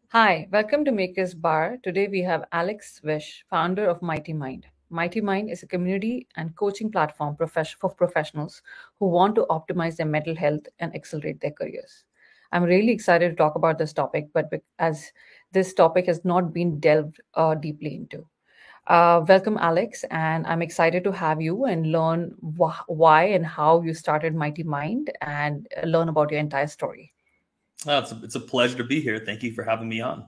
Hi, welcome to Maker's Bar. Today we have Alex Wish, founder of Mighty Mind. Mighty Mind is a community and coaching platform for professionals who want to optimize their mental health and accelerate their careers. I'm really excited to talk about this topic, but as this topic has not been delved deeply into. Welcome, Alex, and I'm excited to have you and learn why and how you started Mighty Mind and learn about your entire story. It's a pleasure to be here. Thank you for having me on.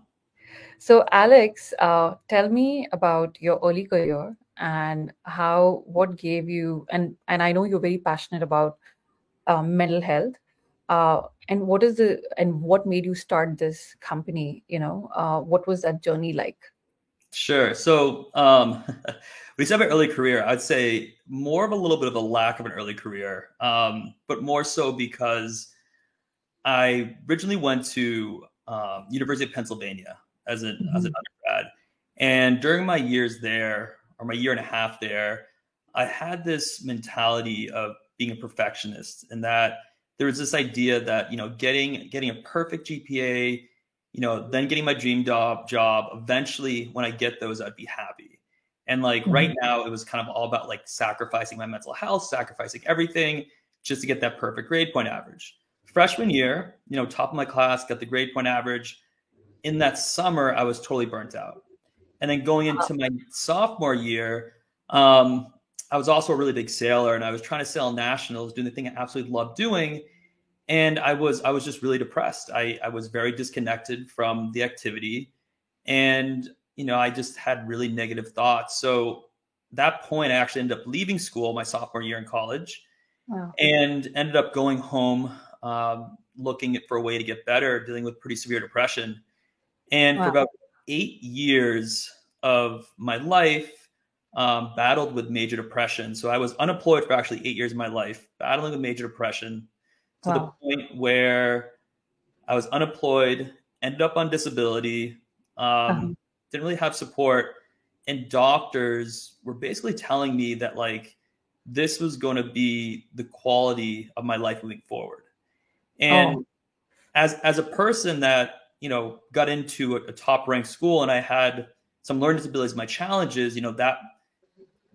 So, Alex, tell me about your early career and what gave you, and I know you're very passionate about mental health, and what made you start this company? What was that journey like? Sure. So, when you said about early career, I'd say more of a little bit of a lack of an early career, but more so because I originally went to University of Pennsylvania as an Mhm. undergrad, and during my years there, or my year and a half there, I had this mentality of being a perfectionist, and that there was this idea that getting a perfect GPA, then getting my dream job. Eventually, when I get those, I'd be happy. And like right Mhm. now, it was kind of all about like sacrificing my mental health, sacrificing everything just to get that perfect grade point average. Freshman year, top of my class, got the grade point average. In that summer, I was totally burnt out. And then going into my sophomore year, I was also a really big sailor, and I was trying to sail nationals, doing the thing I absolutely loved doing. And I was just really depressed. I was very disconnected from the activity, and I just had really negative thoughts. So at that point, I actually ended up leaving school my sophomore year in college, Wow. and ended up going home, looking for a way to get better, dealing with pretty severe depression. And for Wow. about 8 years of my life, battled with major depression. So I was unemployed for actually 8 years of my life, battling with major depression to the Wow. point where I was unemployed, ended up on disability, Uh-huh. didn't really have support. And doctors were basically telling me that like this was going to be the quality of my life moving forward. Oh. And as a person that got into a top ranked school, and I had some learning disabilities, my challenges, that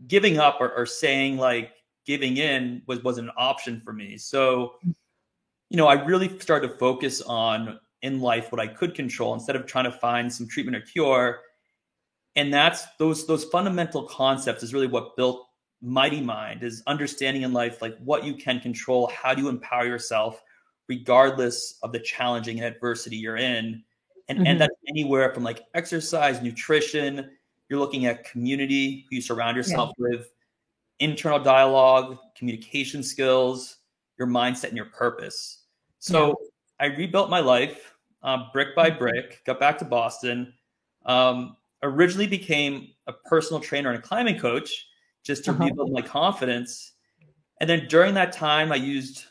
giving up or saying like giving in wasn't an option for me. So I really started to focus on in life what I could control instead of trying to find some treatment or cure. And that's those fundamental concepts is really what built Mighty Mind, is understanding in life like what you can control, how do you empower yourself regardless of the challenging and adversity you're in. And Mhm. that's anywhere from like exercise, nutrition, you're looking at community, who you surround Yeah. yourself with, internal dialogue, communication skills, your mindset, and your purpose. Yeah. So I rebuilt my life, brick by brick, got back to Boston, originally became a personal trainer and a climbing coach just to Uh-huh. rebuild my confidence. And then during that time, I used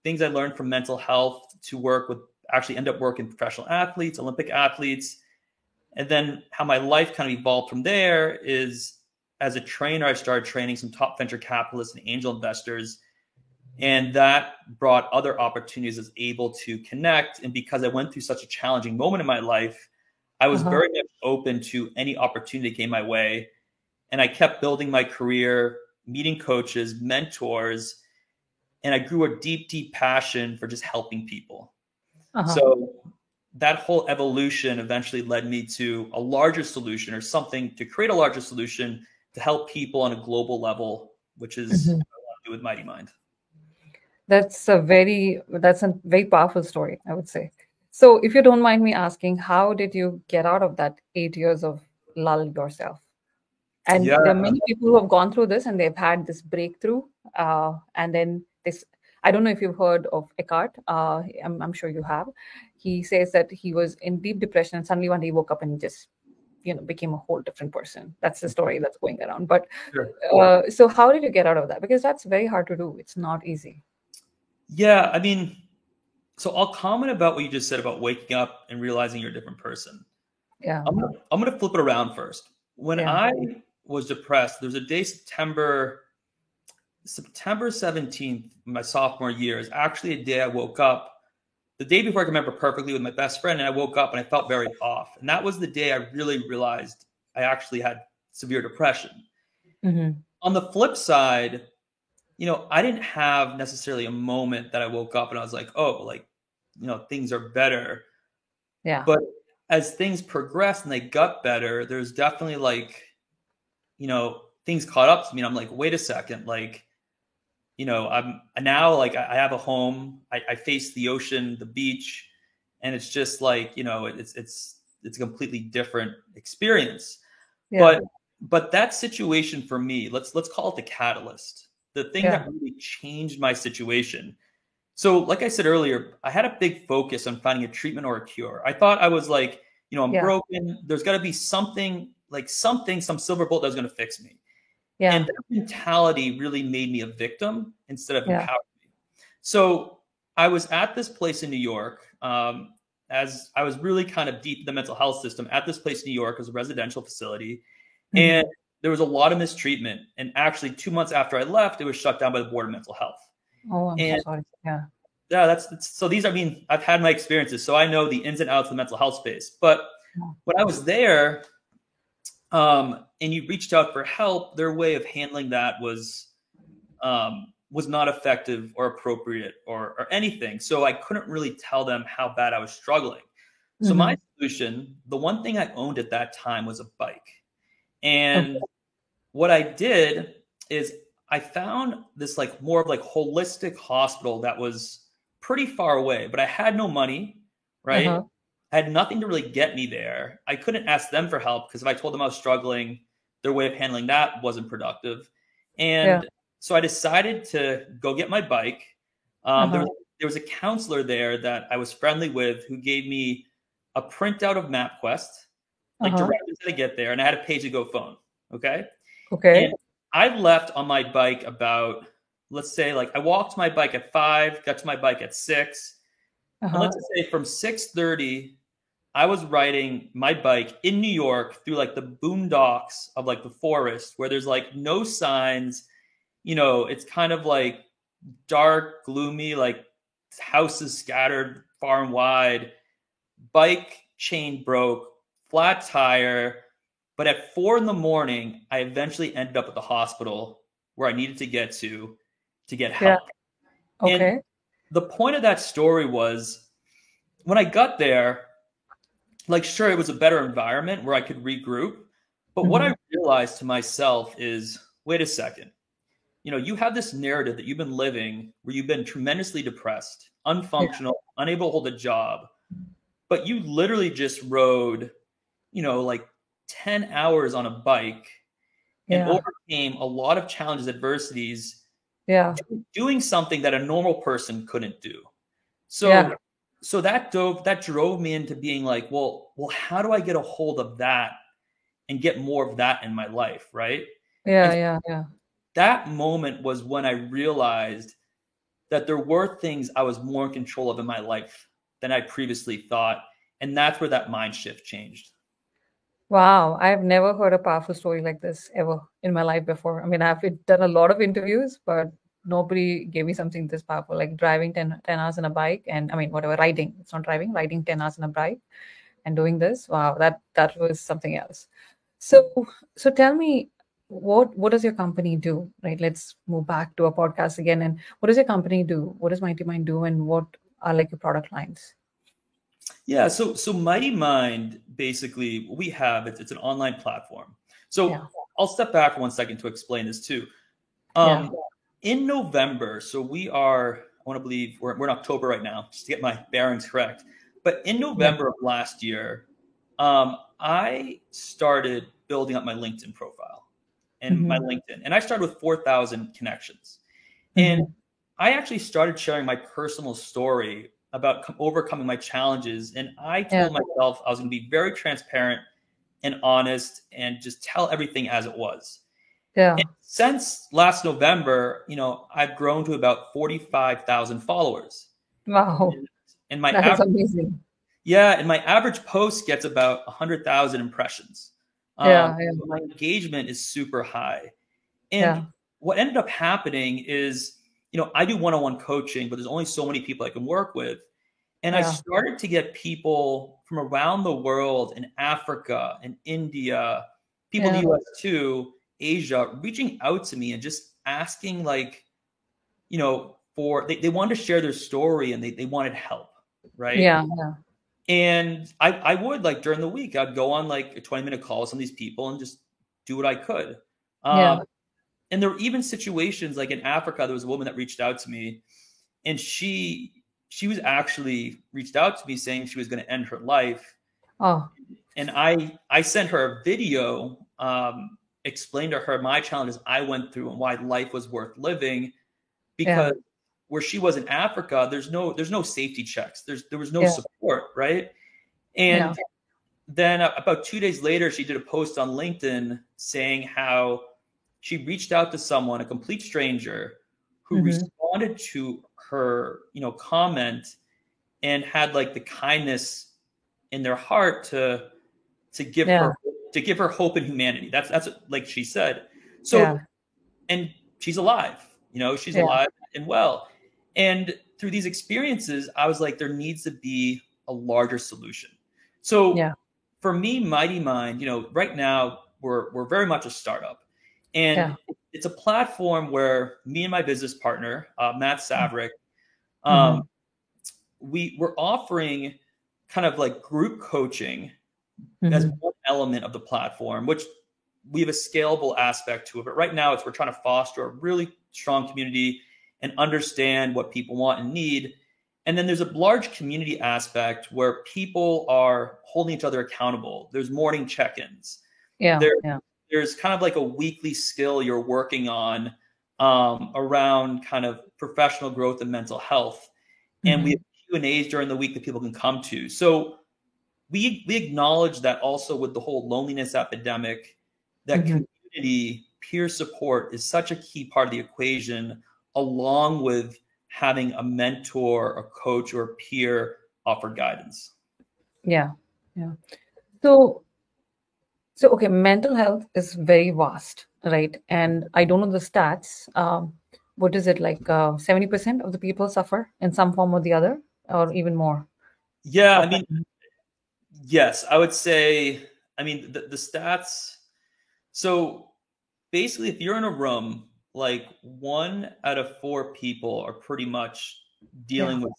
things I learned from mental health to work with, actually end up working with professional athletes, Olympic athletes. And then how my life kind of evolved from there is, as a trainer, I started training some top venture capitalists and angel investors. And that brought other opportunities. I was able to connect. And because I went through such a challenging moment in my life, I was Uh-huh. very much open to any opportunity that came my way. And I kept building my career, meeting coaches, mentors, and I grew a deep, deep passion for just helping people. Uh-huh. So that whole evolution eventually led me to a larger solution, or something to create a larger solution to help people on a global level, which is Mhm. what I want to do with Mighty Mind. That's a very powerful story, I would say. So, if you don't mind me asking, how did you get out of that 8 years of lull yourself? And Yeah, there are many people who have gone through this and they've had this breakthrough. And then this, I don't know if you've heard of Eckhart. I'm sure you have. He says that he was in deep depression and suddenly one day he woke up and just, became a whole different person. That's the story that's going around. But sure. so how did you get out of that? Because that's very hard to do. It's not easy. Yeah, I mean, so I'll comment about what you just said about waking up and realizing you're a different person. Yeah. I'm gonna flip it around first. When Yeah. I was depressed, there was a day, September 17th, my sophomore year, is actually a day I woke up the day before I can remember perfectly with my best friend, and I woke up and I felt very off. And that was the day I really realized I actually had severe depression. Hmm. On the flip side, I didn't have necessarily a moment that I woke up and I was like, oh, like, things are better. Yeah. But as things progressed and they got better, there's definitely like, things caught up to me. And I'm like, wait a second, like, I'm now like I have a home. I face the ocean, the beach, and it's just like, it's a completely different experience. Yeah. But that situation for me, let's call it the catalyst. The thing Yeah. that really changed my situation. So, like I said earlier, I had a big focus on finding a treatment or a cure. I thought I was like, I'm Yeah. broken. There's got to be something, like something, some silver bullet that's going to fix me. And Yeah. that mentality really made me a victim instead of Yeah. empowered me. So I was at this place in New York, as I was really kind of deep in the mental health system at this place in New York as a residential facility. And Hmm. there was a lot of mistreatment. And actually, 2 months after I left, it was shut down by the Board of Mental Health. Oh, I'm so And sorry. Yeah. yeah, that's so these, I mean, I've had my experiences, so I know the ins and outs of the mental health space. But Yeah. when I was there, and you reached out for help, their way of handling that was not effective or appropriate or anything. So I couldn't really tell them how bad I was struggling. So my Hmm. solution, the one thing I owned at that time was a bike. Okay. And what I did is I found this like more of like holistic hospital that was pretty far away, but I had no money, right? Uh-huh. I had nothing to really get me there. I couldn't ask them for help because if I told them I was struggling, their way of handling that wasn't productive. Yeah. And so I decided to go get my bike. There Uh-huh. was there was a counselor there that I was friendly with who gave me a printout of MapQuest, like Uh-huh. directions how to get there, and I had a page to go phone. Okay. And Okay. I left on my bike about, let's say, like I walked my bike at 5, got to my bike at 6. And Uh-huh. let's just say from 6:30, I was riding my bike in New York through like the boondocks of like the forest where there's like no signs. It's kind of like dark, gloomy, like houses scattered far and wide. Bike chain broke, flat tire. But at 4 in the morning, I eventually ended up at the hospital where I needed to get to get Yeah. help. And Okay. the point of that story was when I got there, like, sure, it was a better environment where I could regroup. But what Hmm. I realized to myself is wait a second. You have this narrative that you've been living where you've been tremendously depressed, Yeah. unfunctional, unable to hold a job, but you literally just rode, like 10 hours on a bike and Yeah. overcame a lot of challenges, adversities, Yeah. doing something that a normal person couldn't do. Yeah. So that drove me into being like, well, how do I get a hold of that and get more of that in my life, right? Yeah. And Yeah. Yeah. that moment was when I realized that there were things I was more in control of in my life than I previously thought, and that's where that mind shift changed. Wow, I've never heard a powerful story like this ever in my life before. I mean, I've done a lot of interviews, but nobody gave me something this powerful, like driving 10 hours on a bike and I mean, whatever, riding. It's not driving, riding 10 hours on a bike and doing this. Wow, that was something else. So so tell me what does your company do? Right? Let's move back to a podcast again. And what does your company do? What does Mighty Mind do? And what are like your product lines? Yeah, so Mighty Mind, basically what we have, it's an online platform. Yeah. So I'll step back for 1 second to explain this too. Yeah. Um, in November, so I want to believe we're in October right now, just to get my bearings correct. But in Yeah. November of last year, I started building up my LinkedIn profile and my Mm-hmm. LinkedIn, and I started with 4,000 connections. And Mm-hmm. I actually started sharing my personal story about overcoming my challenges. And I Yeah. told myself I was going to be very transparent and honest and just tell everything as it was. Yeah. Since last November, I've grown to about 45,000 followers. Wow. And my That is average, amazing. yeah, and my average post gets about 100,000 impressions. Yeah. Yeah. So my engagement is super high. And Yeah. what ended up happening is, I do one-on-one coaching, but there's only so many people I can work with. And I Yeah. started to get people from around the world in Africa and India, people in Yeah. the US too, Asia, reaching out to me and just asking, like, they wanted to share their story and they wanted help, right? Yeah. Yeah. And I would, like, during the week, I'd go on like a 20-minute call with some of these people and just do what I could. Yeah. Um, and there were even situations like in Africa, there was a woman that reached out to me, and she was actually reached out to me saying she was going to end her life. Oh. And I sent her a video, explained to her my challenges I went through and why life was worth living, Yeah. because where she was in Africa, there's no safety checks. There was no Yeah. support, right? Yeah. And then about 2 days later, she did a post on LinkedIn saying how she reached out to someone, a complete stranger, who Mm-hmm. responded to her, comment, and had like the kindness in their heart to give Yeah. her to give her hope in humanity. That's what, like she said. Yeah. So, and she's alive. She's Yeah. alive and well. And through these experiences, I was like, there needs to be a larger solution. So Yeah. for me, Mighty Mind, right now we're very much a startup, and Yeah. it's a platform where me and my business partner, Matt Saverick, Mm-hmm. um, we're offering kind of like group coaching as Mm-hmm. one element of the platform, which we have a scalable aspect to it. But right now, we're trying to foster a really strong community and understand what people want and need. And then there's a large community aspect where people are holding each other accountable. There's morning check-ins. Yeah. There, Yeah. there's kind of like a weekly skill you're working on, around kind of professional growth and mental health. And we Mm-hmm. have Q&As during the week that people can come to. So we acknowledge that also with the whole loneliness epidemic, that Mm-hmm. community peer support is such a key part of the equation, along with having a mentor, a coach, or a peer offer guidance. Yeah. Yeah. So, okay, mental health is very vast, right? And I don't know the stats. What is it like? 70% of the people suffer in some form or the other, or even more. Yeah, Of I that. mean, yes, I would say, I mean, the stats. So basically, if you're in a room, like 1 out of 4 people are pretty much Yeah. dealing with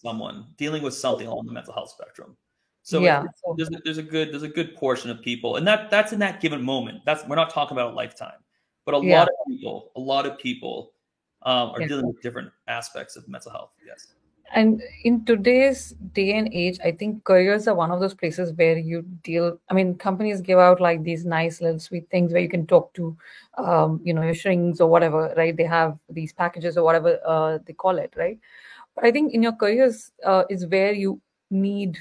something along the mental health spectrum. So Yeah. So, there's a good portion of people, and that's in that given moment. We're not talking about a lifetime, but a yeah. lot of people are Yeah. dealing with different aspects of mental health. Yes. And in today's day and age, I think careers are one of those places where you deal. I mean, companies give out like these nice little sweet things where you can talk to, your shrinks or whatever, right? They have these packages or whatever they call it, right? But I think in your careers is where you need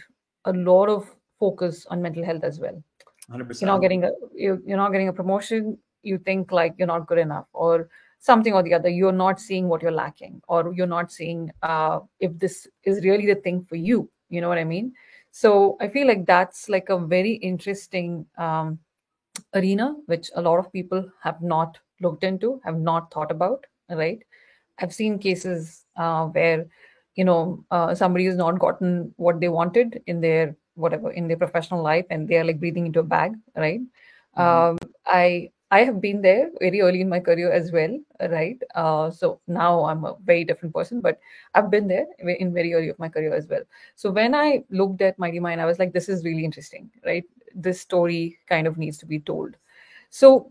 a lot of focus on mental health as well. You're not 100%. getting you're not getting a promotion. You think like you're not good enough or something or the other. You're not seeing what you're lacking, or you're not seeing if this is really the thing for you. You know what I mean? So I feel like that's like a very interesting arena which a lot of people have not looked into, have not thought about, right? I've seen cases where somebody has not gotten what they wanted in their whatever in their professional life, and they are like breathing into a bag, right? Mhm. I have been there very early in my career as well, right? So now I'm a very different person, but I've been there in very early of my career as well. So when I looked at Mighty Mind, I was like, this is really interesting, right? This story kind of needs to be told. So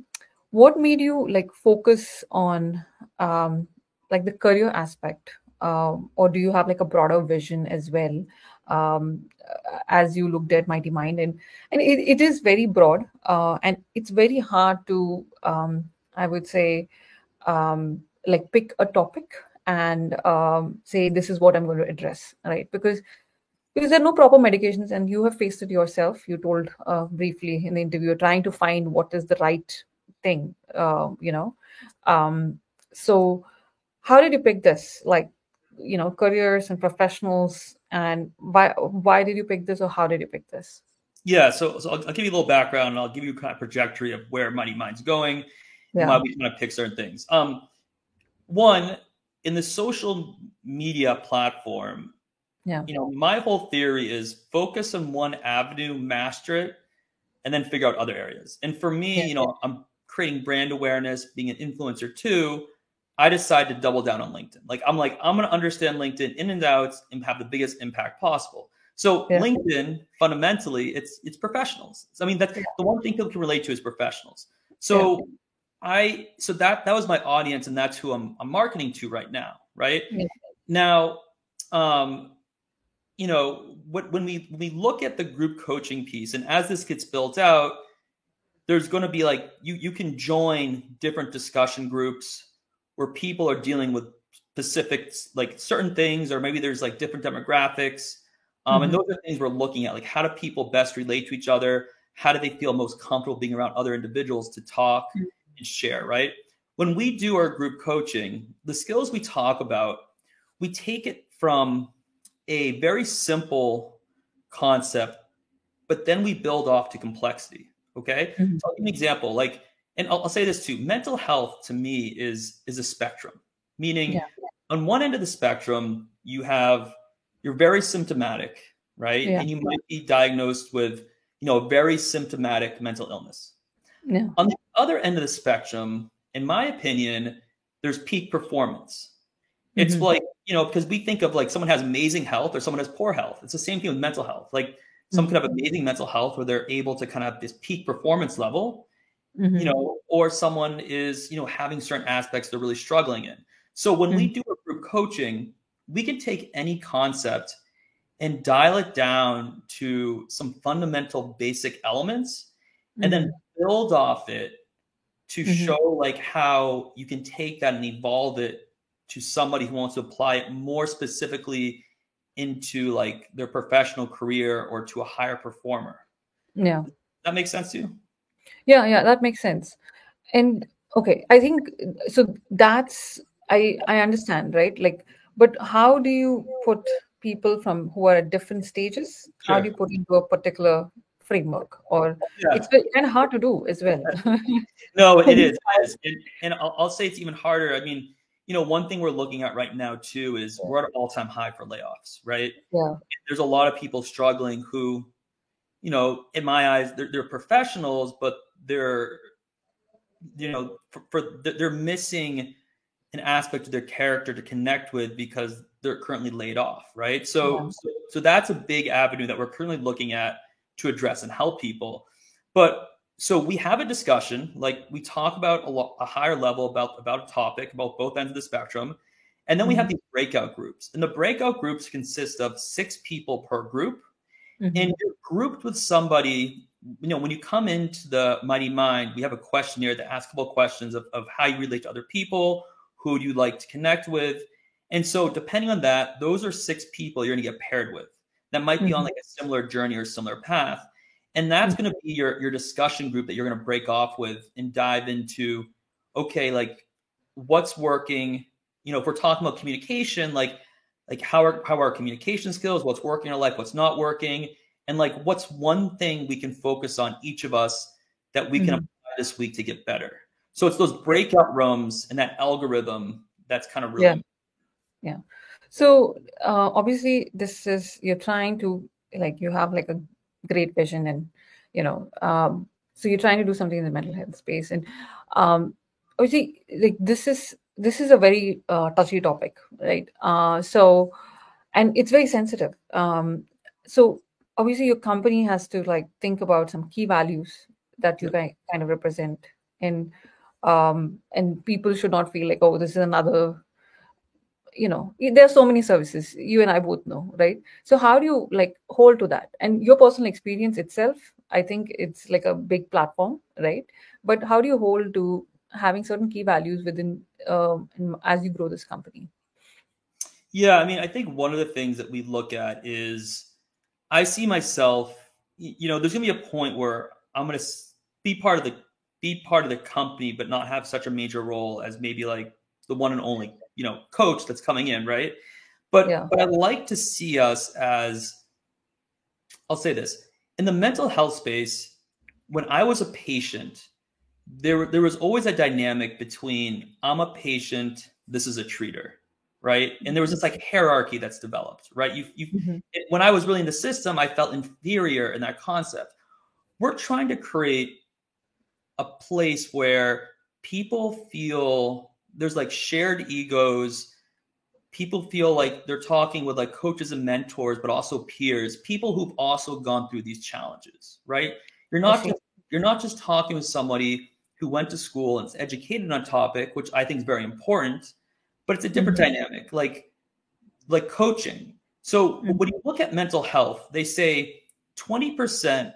what made you like focus on like the career aspect, or do you have like a broader vision as well, as you looked at Mighty Mind? And it is very broad, and it's very hard to I would say like pick a topic and say this is what I'm going to address, right? Because there are no proper medications, and you have faced it yourself. You told briefly in the interview, you're trying to find what is the right thing, so how did you pick this, like, careers and professionals, and why did you pick this, or how did you pick this? Yeah, so I'll give you a little background, and I'll give you kind of trajectory of where Mighty Mind's going and why Yeah, we kind of pick certain things. One, in the social media platform, yeah, my whole theory is focus on one avenue, master it, and then figure out other areas. And for me, yeah, I'm creating brand awareness, being an influencer too. I decided to double down on LinkedIn. I'm going to understand LinkedIn in and outs and have the biggest impact possible. So yeah, LinkedIn, fundamentally, it's professionals. So, I mean, that's the one thing people can relate to is professionals. yeah, So that was my audience, and that's who I'm marketing to right now. Right yeah, now, when we look at the group coaching piece, and as this gets built out, there's going to be like you can join different discussion groups where people are dealing with specific, like, certain things, or maybe there's like different demographics, and hmm, those are things we're looking at, like how do people best relate to each other, how do they feel most comfortable being around other individuals to talk and share, right? When we do our group coaching, the skills we talk about, we take it from a very simple concept, but then we build off to complexity. Okay. hmm, So I'll give you an example. Like, and I'll say this too, mental health to me is a spectrum, meaning yeah, on one end of the spectrum, you're very symptomatic, right? yeah, And you might be diagnosed with, a very symptomatic mental illness. yeah, On the other end of the spectrum, in my opinion, there's peak performance. It's hmm, like, because we think of like someone has amazing health or someone has poor health. It's the same thing with mental health. Like, someone could have amazing mental health where they're able to kind of have this peak performance level, hmm, or someone is, having certain aspects they're really struggling in. So when we hmm, do a group coaching, we can take any concept and dial it down to some fundamental basic elements and then hmm, build off it to hmm, show like how you can take that and evolve it to somebody who wants to apply it more specifically into like their professional career or to a higher performer. yeah, That makes sense to you? yeah, that makes sense. And okay, I think so. That's I understand, right? Like, but how do you put people from who are at different stages? How do Sure. you put into a particular framework? Or Yeah. it's kind of hard to do as well. No, it is. It is. And I'll say it's even harder. I mean, one thing we're looking at right now too is we're at an all-time high for layoffs, right? Yeah. There's a lot of people struggling who, in my eyes, they're professionals, but they're, they're missing an aspect of their character to connect with because they're currently laid off, right? Yeah. So that's a big avenue that we're currently looking at to address and help people. But so we have a discussion, like we talk about a higher level about a topic, about both ends of the spectrum, and then we have Mhm, these breakout groups, and the breakout groups consist of 6 people per group, and mhm, you're grouped with somebody. When you come into the Mighty Mind, we have a questionnaire that asks a couple of questions of how you relate to other people, who do you like to connect with. And so depending on that, those are 6 people you're going to get paired with that might be on mhm, like a similar journey or similar path. And that's mhm, going to be your discussion group that you're going to break off with and dive into, okay, like what's working. If we're talking about communication, like how are our communication skills, what's working in our life, what's not working, and like what's one thing we can focus on, each of us, that we can mhm. apply this week to get better. So it's those breakout rooms and that algorithm that's kind of Yeah, really. yeah. So obviously, this is you're trying to, like, you have like a great vision, and so you're trying to do something in the mental health space, and obviously, like, this is a very touchy topic, right? So, and it's very sensitive. So obviously, your company has to, like, think about some key values that you Yep. kind of represent, and people should not feel like, oh, this is another, there's so many services, you and I both know, right? So how do you, like, hold to that, and your personal experience itself, I think it's like a big platform, right? But how do you hold to having certain key values within, as you grow this company? Yeah, I mean, I think one of the things that we look at is I see myself, there's going to be a point where I'm going to be part of be part of the company, but not have such a major role as maybe like the one and only, coach that's coming in, right? Yeah. But I like to see us as, I'll say this, in the mental health space, when I was a patient, there was always a dynamic between I'm a patient, this is a treater, right? And there was this like hierarchy that's developed, right? When I was really in the system, I felt inferior in that concept. We're trying to create a place where people feel there's like shared egos. People feel like they're talking with like coaches and mentors, but also peers, people who've also gone through these challenges, right? You're I not see. just you're not just talking with somebody who went to school and is educated on a topic, which I think is very important, but it's a different dynamic, like coaching. So when you look at mental health, they say 20%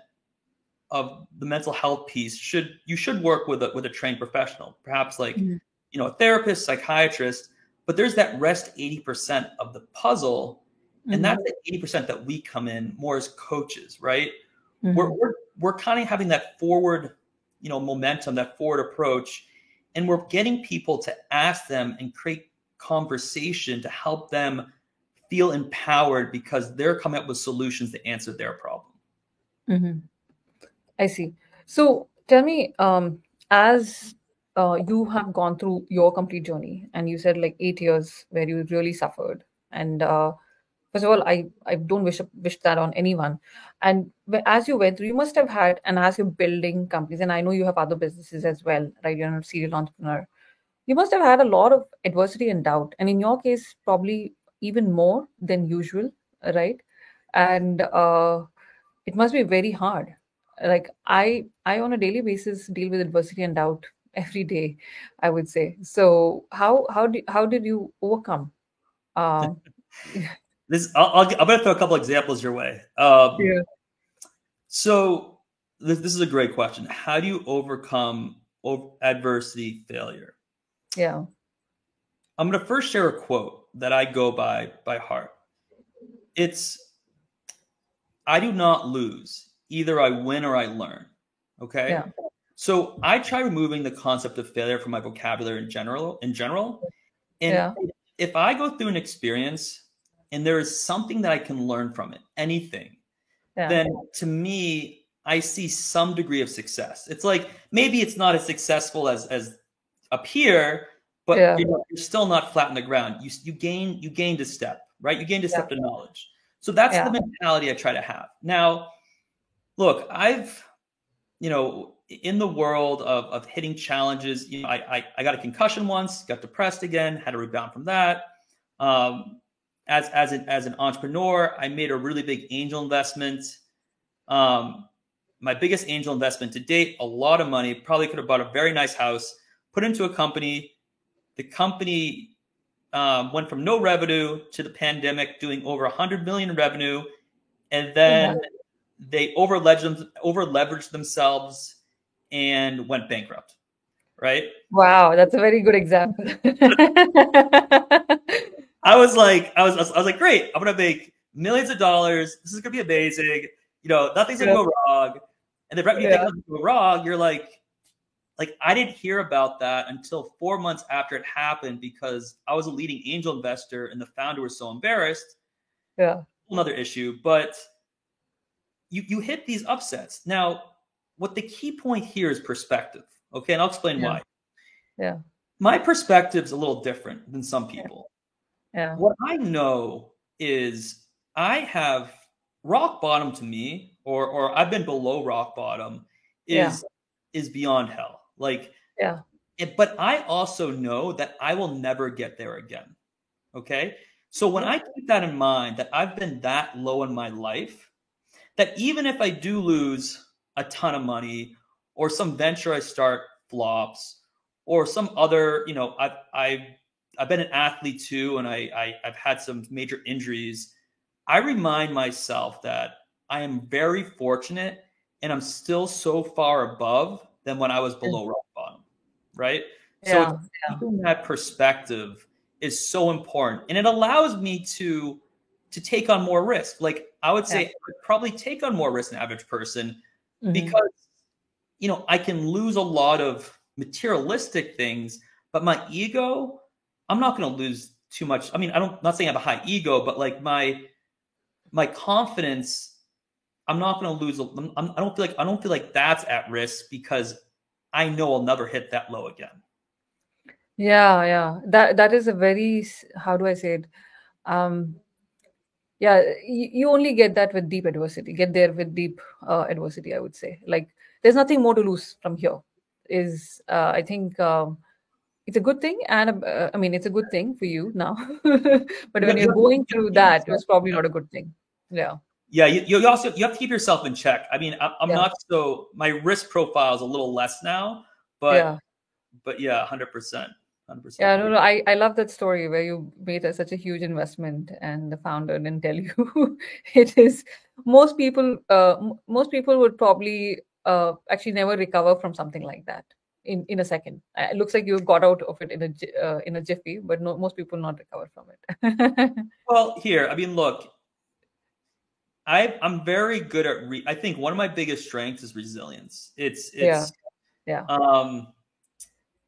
of the mental health piece you should work with a trained professional, perhaps like a therapist, psychiatrist, but there's that rest 80% of the puzzle, and that's the 80% that we come in more as coaches, right? We're kind of having that forward, momentum, that forward approach, and we're getting people to ask them and create conversation to help them feel empowered because they're coming up with solutions to answer their problem. I see. So tell me, as you have gone through your complete journey, and you said like 8 years where you really suffered, and first of all, I don't wish that on anyone. And as you went through, you must have had, and as you're building companies, and I know you have other businesses as well, right? You're a serial entrepreneur. You must have had a lot of adversity and doubt, and in your case, probably even more than usual, right? And it must be very hard. Like I on a daily basis deal with adversity and doubt every day, I would say. So how did you overcome? Um, I'm going to throw a couple examples your way. yeah, So this is a great question. How do you overcome adversity, failure? yeah, I'm going to first share a quote that I go by heart. It's, I do not lose. Either I win or I learn. Okay. yeah, So I try removing the concept of failure from my vocabulary in general. And yeah, if I go through an experience and there is something that I can learn from it, anything, yeah, then to me, I see some degree of success. It's like maybe it's not as successful as a peer, but yeah, you're still not flat on the ground. You gained a step, right? You gained a yeah, step to knowledge. So that's the yeah, mentality I try to have. Now, look, I've in the world of hitting challenges, I got a concussion once, got depressed again, had to rebound from that. As an entrepreneur, I made a really big angel investment. My biggest angel investment to date, a lot of money, probably could have bought a very nice house, put into a company. The company went from no revenue to the pandemic doing over 100 million in revenue. And then they over leveraged themselves and went bankrupt. Right. Wow, that's a very good example. I was like, great. I'm going to make millions of dollars. This is going to be amazing. Nothing's going to go wrong. And then you think nothing's going to go wrong. You're like, I didn't hear about that until 4 months after it happened because I was a leading angel investor and the founder was so embarrassed. Yeah. Another issue, but you hit these upsets. Now, what the key point here is perspective. Okay. And I'll explain why. Yeah. My perspective is a little different than some people. Yeah. What I know is I have rock bottom to me, or I've been below rock bottom is beyond hell. But I also know that I will never get there again. Okay. So when I keep that in mind, that I've been that low in my life, that even if I do lose a ton of money or some venture I start flops or some other, I've been an athlete too, and I've had some major injuries. I remind myself that I am very fortunate and I'm still so far above than when I was below rock bottom, right? So keeping that perspective is so important, and it allows me to take on more risk. Like I would say, I would probably take on more risk than an average person because I can lose a lot of materialistic things, but my ego, I'm not going to lose too much. I mean, not saying I have a high ego, but like my confidence, I'm not going to lose. I don't feel like that's at risk because I know I'll never hit that low again. Yeah. That is a very, how do I say it? Um, yeah, you only get that with deep adversity. Get there with deep adversity, I would say. Like, there's nothing more to lose from here. Is I think it's a good thing, and I mean, it's a good thing for you now. But when You, you're you, going you through keep that, yourself, it's probably yeah. not a good thing. Yeah, Yeah, you also you have to keep yourself in check. I mean, I'm yeah, not so my risk profile is a little less now, yeah. but yeah, 100%, 100%. Yeah, no, I love that story where you made such a huge investment and the founder didn't tell you. It is most people would probably actually never recover from something like that in a second. It looks like you got out of it in a jiffy, but no, most people not recover from it. Well, here, I mean, look, I'm very good at I think one of my biggest strengths is resilience. Yeah, yeah, Um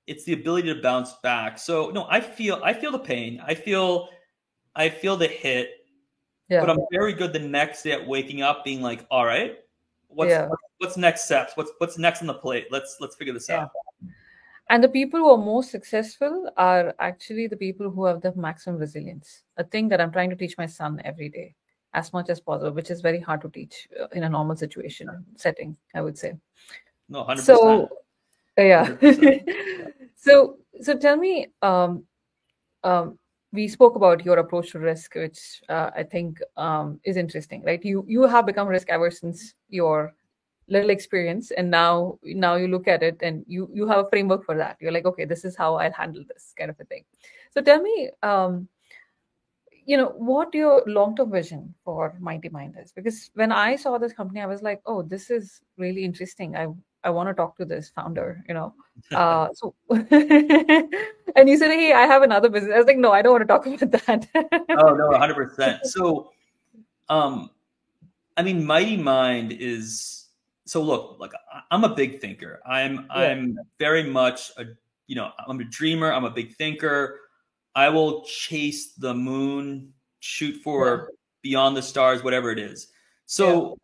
it's the ability to bounce back. So no, I feel the pain. I feel the hit, but yeah, I'm very good the next day at waking up being like, all right, what's yeah, what's next steps? What's next on the plate? Let's figure this yeah. out. And the people who are most successful are actually the people who have the maximum resilience. A thing that I'm trying to teach my son every day, as much as possible, which is very hard to teach in a normal situation setting, I would say. No, 100%. So, yeah. 100%. So tell me, um, we spoke about your approach to risk, which I think is interesting, right? You have become risk averse since your little experience, and now you look at it and you have a framework for that. You're like, okay, this is how I'll handle this kind of a thing. So tell me, what your long-term vision for Mighty Mind is, because when I saw this company, I was like, oh, this is really interesting. I want to talk to this founder. So and you said, hey, I have another business. I was like, no, I don't want to talk about Oh that. no, 100%. So, um, I mean, Mighty Mind is so. Look, like I'm a big thinker. I'm Yeah, I'm very much I'm a dreamer. I'm a big thinker. I will chase the moon, shoot yeah, for beyond the stars, whatever it is. yeah. So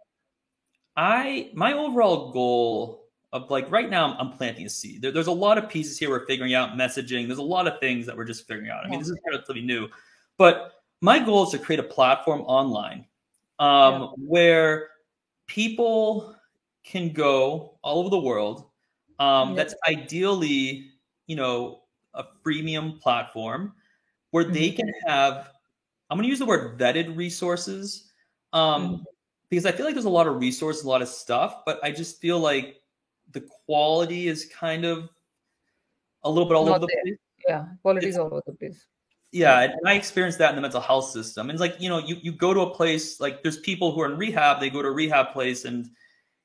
my overall goal of like right now, I'm planting a seed. There's a lot of pieces here we're figuring out, messaging. There's a lot of things that we're just figuring out. I mean, Yeah, this is relatively new, but my goal is to create a platform online yeah, where people can go all over the world. yeah. That's ideally, a freemium platform where they Hmm. can have, I'm going to use the word vetted resources, um, Hmm. because I feel like there's a lot of resources, a lot of stuff, but I just feel like the quality is kind of a little bit all over Not the there. place. Yeah, quality is It's all over the place. Yeah, Yeah, and I experienced that in the mental health system. And it's like, you go to a place, like there's people who are in rehab, they go to a rehab place and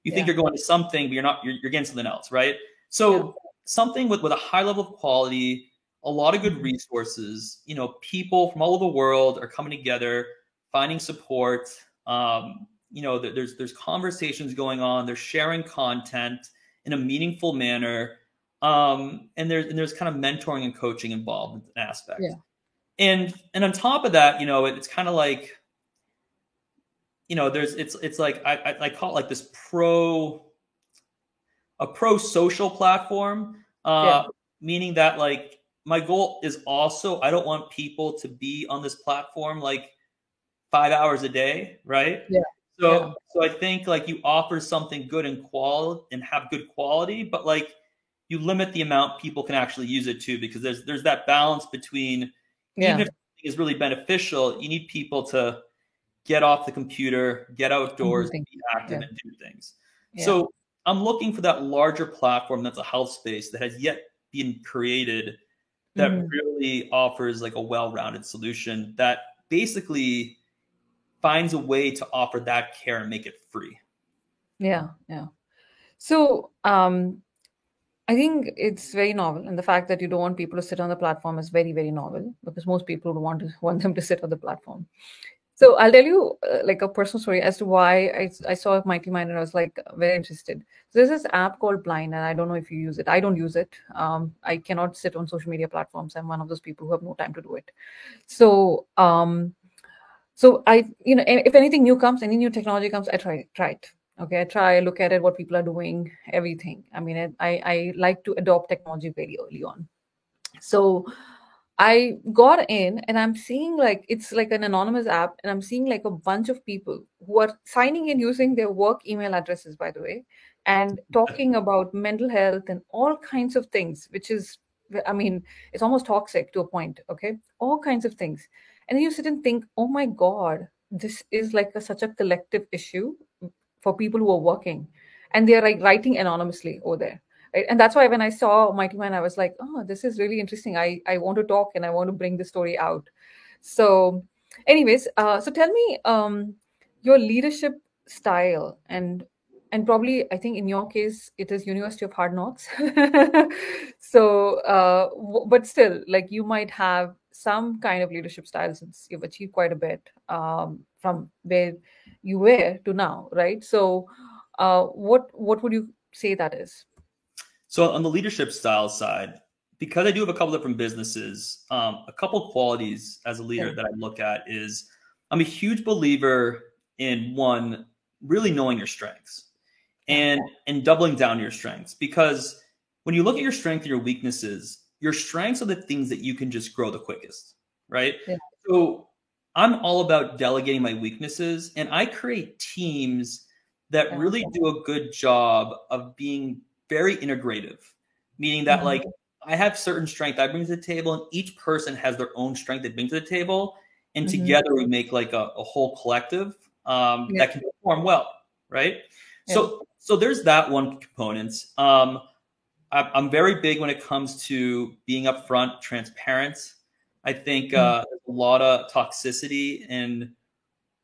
you think yeah, you're going to something, but you're not, you're getting something else, right? yeah. So something with a high level of quality, a lot of good Mhm. resources, people from all over the world are coming together, finding support. There's conversations going on, they're sharing content in a meaningful manner. And there's kind of mentoring and coaching involved in an aspect. Yeah. And on top of that, it's kind of like, there's it's like I call it like this pro social platform, Yeah. meaning that like my goal is also I don't want people to be on this platform like 5 hours a day, right? Yeah. Yeah. So I think like you offer something good and quality and have good quality, but like you limit the amount people can actually use it to, because there's that balance between, even Yeah. if something is really beneficial, you need people to get off the computer, get outdoors, Amazing. be active, Yeah. and do things. Yeah. So I'm looking for that larger platform that's a health space that has yet been created, that Hmm. really offers like a well-rounded solution that basically finds a way to offer that care and make it free. Yeah. Yeah. So, I think it's very novel, and the fact that you don't want people to sit on the platform is very, very novel, because most people would want them to sit on the platform. So I'll tell you like a personal story as to why I saw Mighty Mind and I was like very interested. So there's this app called Blind, and I don't know if you use it. I don't use it. I cannot sit on social media platforms. I'm one of those people who have no time to do it. So so I, if anything new comes, any new technology comes, I try it. Okay, I try, look at it, what people are doing, everything. I mean, I like to adopt technology very early on. So I got in and I'm seeing like it's like an anonymous app, and I'm seeing like a bunch of people who are signing in using their work email addresses, by the way, and talking about mental health and all kinds of things, which is, I mean, it's almost toxic to a point, okay? All kinds of things. And then you sit and think, oh my God, this is like such a collective issue for people who are working, and they're like writing anonymously over there. Right? And that's why when I saw Mighty Man, I was like, oh, this is really interesting. I want to talk and I want to bring the story out. So, anyways, so tell me your leadership style, and probably I think in your case it is University of Hard Knocks. So, but still, like you might have some kind of leadership style since you've achieved quite a bit from where you were to now, right? So, what would you say that is? So on the leadership style side, because I do have a couple different businesses, a couple qualities as a leader Yeah. that I look at is I'm a huge believer in one, really knowing your strengths Yeah. and doubling down your strengths. Because when you look at your strength and your strengths are the things that you can just grow the quickest, right? Yeah. So I'm all about delegating my weaknesses, and I create teams that Yeah. really do a good job of being very integrative, meaning that Mhm. like I have certain strength I bring to the table, and each person has their own strength they bring to the table, and Mhm. together we make like a whole collective Yeah. that can perform well, right? Yeah. So there's that one component. I'm very big when it comes to being upfront, transparent. I think Mm. there's a lot of toxicity in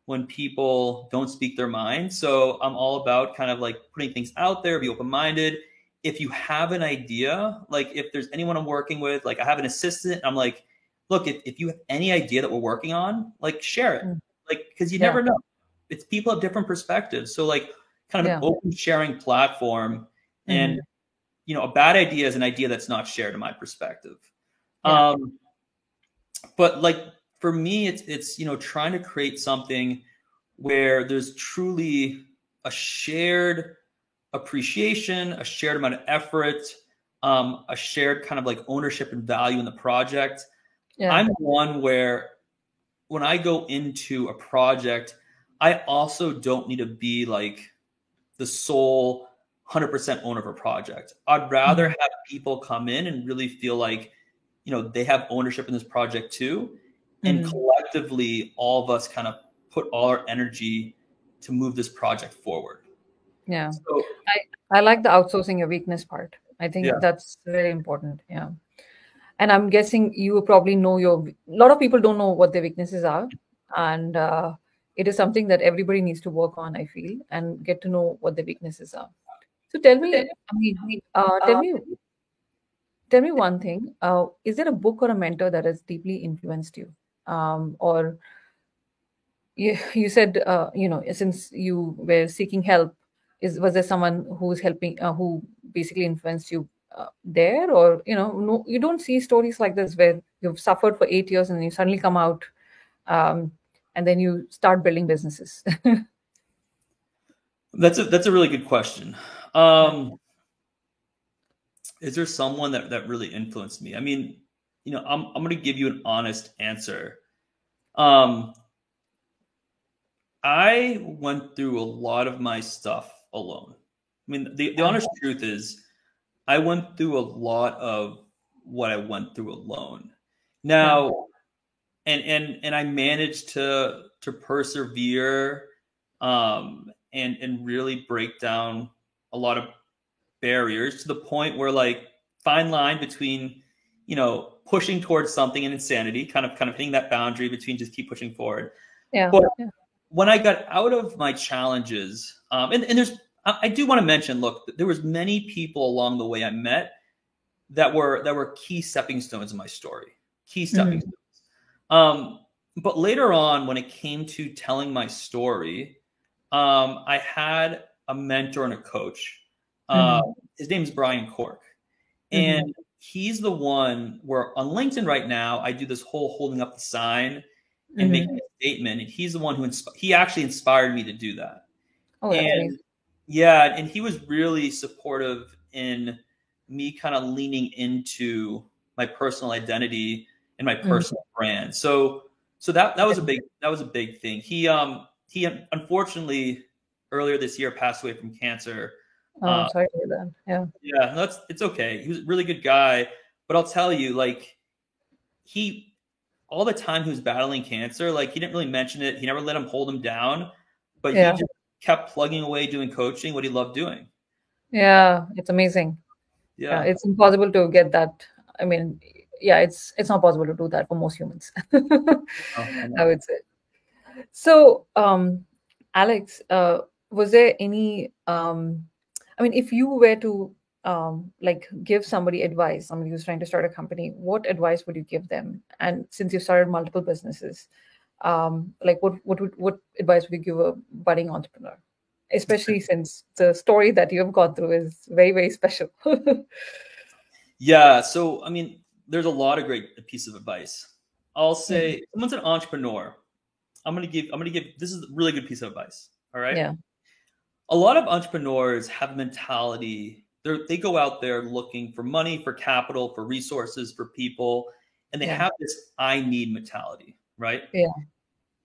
when people don't speak their mind. So I'm all about kind of like putting things out there, be open minded. If you have an idea, like if there's anyone I'm working with, like I have an assistant, I'm like, look, if you have any idea that we're working on, like share it. Mm. Like, because you Yeah. never know. It's people have different perspectives. So like kind of an Yeah. open sharing platform. And Mhm. a bad idea is an idea that's not shared in my perspective. Yeah. Um, but like for me, it's trying to create something where there's truly a shared appreciation, a shared amount of effort, a shared kind of like ownership and value in the project. Yeah. I'm one where when I go into a project, I also don't need to be like the sole 100% owner of a project. I'd rather Mhm. have people come in and really feel like, they have ownership in this project too. And Mhm. collectively, all of us kind of put all our energy to move this project forward. Yeah. So, I like the outsourcing your weakness part. I yeah. think that's very important. Yeah. And I'm guessing you probably know a lot of people don't know what their weaknesses are. And it is something that everybody needs to work on, I feel, and get to know what their weaknesses are. So tell me, I mean, tell me one thing. Is there a book or a mentor that has deeply influenced you? Or you said, since you were seeking help, was there someone who's helping, who basically influenced you there? Or, no, you don't see stories like this where you've suffered for 8 years and you suddenly come out, um, and then you start building businesses. That's a really good question. Yeah. Is there someone that really influenced me? I mean, I'm going to give you an honest answer. Um, I went through a lot of my stuff alone. I mean, the Yeah. honest truth is, I went through a lot of what I went through alone. Yeah. Now, and I managed to persevere, and really break down a lot of barriers to the point where like fine line between pushing towards something and insanity, kind of hitting that boundary between just keep pushing forward. Yeah. But Yeah. when I got out of my challenges, and there's I do want to mention, look, there was many people along the way I met that were key stepping stones in my story, key stepping Mhm. stones. Um, but later on, when it came to telling my story, I had a mentor and a coach. Mm-hmm. His name is Brian Cork. Mm-hmm. And he's the one where on LinkedIn right now, I do this whole holding up the sign and Mm-hmm. making a statement. And he's the one who he actually inspired me to do that. Oh, that's And amazing. yeah, and he was really supportive in me kind of leaning into my personal identity and my Mm-hmm. personal brand. So that was a Yeah. big thing. He unfortunately earlier this year passed away from cancer. Oh, Uh, I'm sorry to hear that. Yeah. yeah, no, it's okay. He was a really good guy, but I'll tell you, like he all the time he was battling cancer, like he didn't really mention it. He never let him hold him down, but he Yeah. just kept plugging away doing coaching, what he loved doing. Yeah. It's amazing. Yeah. Yeah. It's impossible to get that. I mean, yeah, it's not possible to do that for most humans. Oh, I I know. would say. So, Alex, was there any, I mean, if you were to like give somebody advice, somebody who's trying to start a company, what advice would you give them? And since you started multiple businesses, like what advice would you give a budding entrepreneur? Especially since the story that you have gone through is very, very special. Yeah. So, I mean, there's a lot of great pieces of advice. I'll Mhm. say someone's an entrepreneur. I'm gonna give this is a really good piece of advice. All right. Yeah, A lot of entrepreneurs have a mentality. They go out there looking for money, for capital, for resources, for people, and they yeah, have this I need mentality, right? yeah,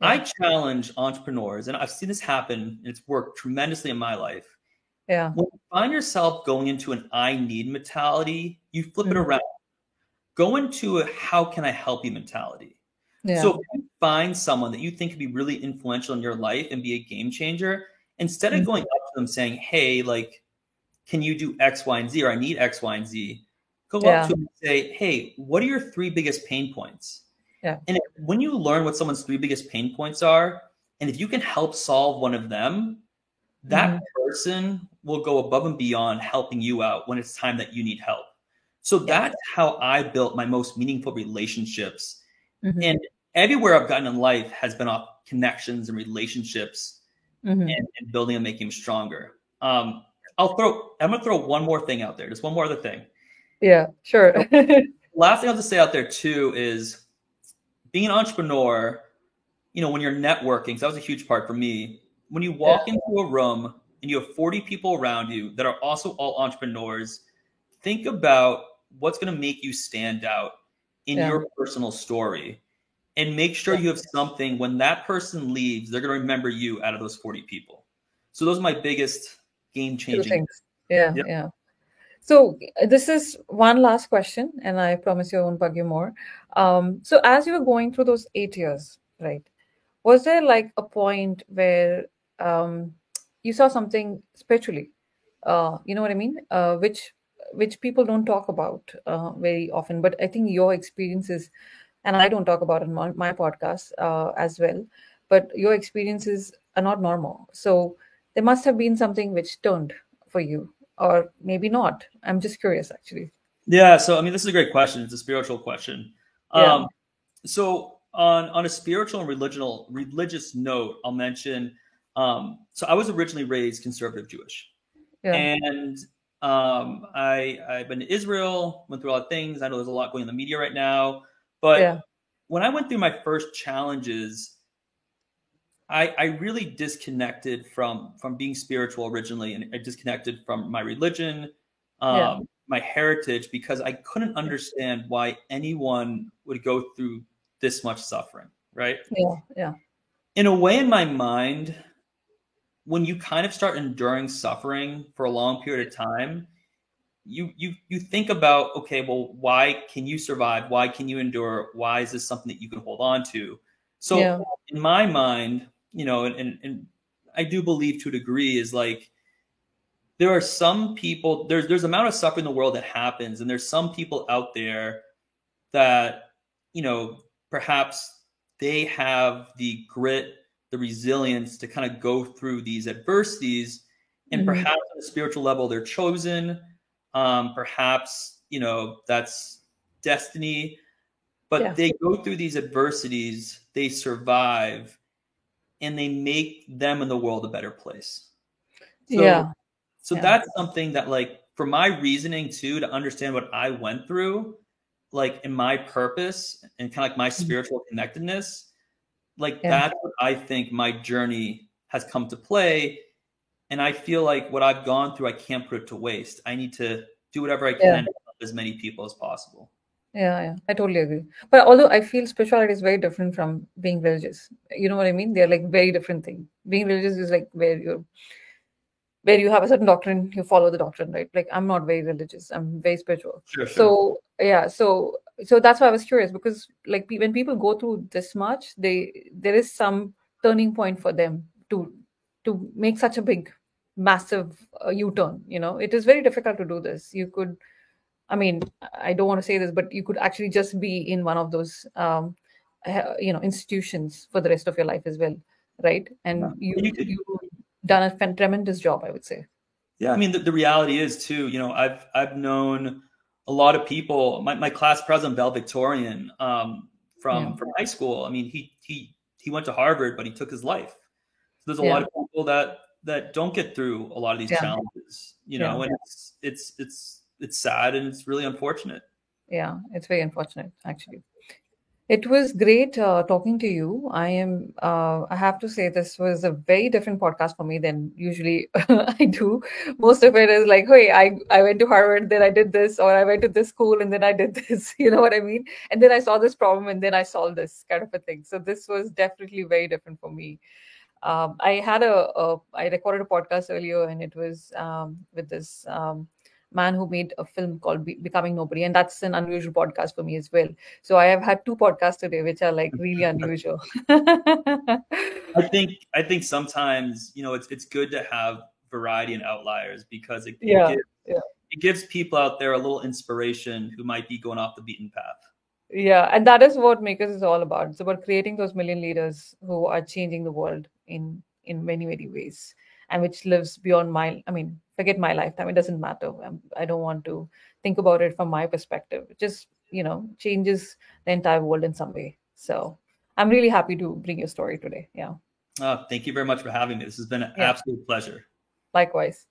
I yeah, challenge entrepreneurs, and I've seen this happen, and it's worked tremendously in my life. yeah. When you find yourself going into an I need mentality, you flip it Mhm. around. Go into a how can I help you mentality. So Yeah. if you find someone that you think could be really influential in your life and be a game changer, instead of Mhm. going up to them saying, hey, like, can you do X, Y, and Z, or I need X, Y, and Z, go up to Yeah, them and say, hey, what are your three biggest pain points? yeah. And when you learn what someone's three biggest pain points are, and if you can help solve one of them, that Hmm. person will go above and beyond helping you out when it's time that you need help. So Yeah. that's how I built my most meaningful relationships. Hmm. And everywhere I've gotten in life has been off connections and relationships Hmm. and building and making them stronger. I'm going to throw one more thing out there, just one more other thing. Yeah, sure. The last thing I'll just say out there too is being an entrepreneur, when you're networking, so that was a huge part for me. When you Yeah, walk into a room and you have 40 people around you that are also all entrepreneurs, think about what's going to make you stand out in yeah, your personal story and make sure yeah. you have something when that person leaves, they're going to remember you out of those 40 people. So those are my biggest game Two changing. things. Yeah, Yep. yeah. So this is one last question, and I promise you I won't bug you more. So as you were going through those 8 years, right, was there like a point where you saw something spiritually? You know what I mean? Which people don't talk about very often, but I think your experiences, and I don't talk about it in my podcast as well, but your experiences are not normal. So there must have been something which turned for you, or maybe not. I'm just curious, actually. Yeah. So, I mean, this is a great question. It's a spiritual question. Yeah, So on a spiritual and religious note, I'll mention. So I was originally raised conservative Jewish, yeah, and I've been to Israel, went through a lot of things. I know there's a lot going on in the media right now, but yeah, when I went through my first challenges, I really disconnected from being spiritual originally, and I disconnected from my religion, yeah, my heritage, because I couldn't understand why anyone would go through this much suffering. Right? yeah, yeah, In a way, in my mind, when you kind of start enduring suffering for a long period of time, you think about, okay, well, why can you survive? Why can you endure? Why is this something that you can hold on to? So yeah, in my mind, and I do believe to a degree is like there are some people, there's amount of suffering in the world that happens, and there's some people out there that, perhaps they have the grit, the resilience to kind of go through these adversities, and hmm, perhaps on a spiritual level they're chosen. Perhaps that's destiny. but Yeah. they go through these adversities, they survive, and they make them and the world a better place. So Yeah. so Yeah. that's something that, like, for my reasoning too, to understand what I went through, like in my purpose and kind of like my Mhm. spiritual connectedness, like Yeah. that's what I think my journey has come to play. And I feel like what I've gone through, I can't put it to waste. I need to do whatever I Yeah. can to help as many people as possible. Yeah, yeah, I totally agree. But although I feel spirituality is very different from being religious, you know what I mean? They're like very different thing. Being religious is like where you have a certain doctrine, you follow the doctrine, right? Like I'm not very religious, I'm very spiritual. Sure, sure. So yeah, so that's why I was curious because like when people go through this much, there is some turning point for them to make such a big, massive U-turn. You know, it is very difficult to do this. You could, I mean, I don't want to say this, but you could actually just be in one of those, institutions for the rest of your life as well, right? Yeah. And You you could, you done a tremendous job, I would say. yeah, I mean, the reality is too, I've known a lot of people. My class president, valedictorian, Yeah, from high school. I mean, he went to Harvard, but he took his life. So there's a lot yeah, of people that don't get through a lot of these yeah, challenges, yeah, and it's sad and it's really unfortunate. yeah. It's very unfortunate, actually. It was great talking to you. I have to say, this was a very different podcast for me than usually I do. Most of it is like, hey, I went to Harvard, then I did this, or I went to this school and then I did this. You know what I mean? And then I saw this problem and then I solved this kind of a thing. So this was definitely very different for me. I recorded a podcast earlier, and it was with this man who made a film called Becoming Nobody, and that's an unusual podcast for me as well. So I have had two podcasts today, which are like really unusual. I think sometimes, it's good to have variety and outliers because Yeah, yeah. it gives people out there a little inspiration who might be going off the beaten path. Yeah, and that is what Makers is all about. It's about creating those million leaders who are changing the world in many, many ways, and which lives beyond my, I mean, forget my lifetime. It doesn't matter. I don't want to think about it from my perspective. It just, changes the entire world in some way. So I'm really happy to bring your story today. Yeah. Thank you very much for having me. This has been an Yeah. absolute pleasure. Likewise.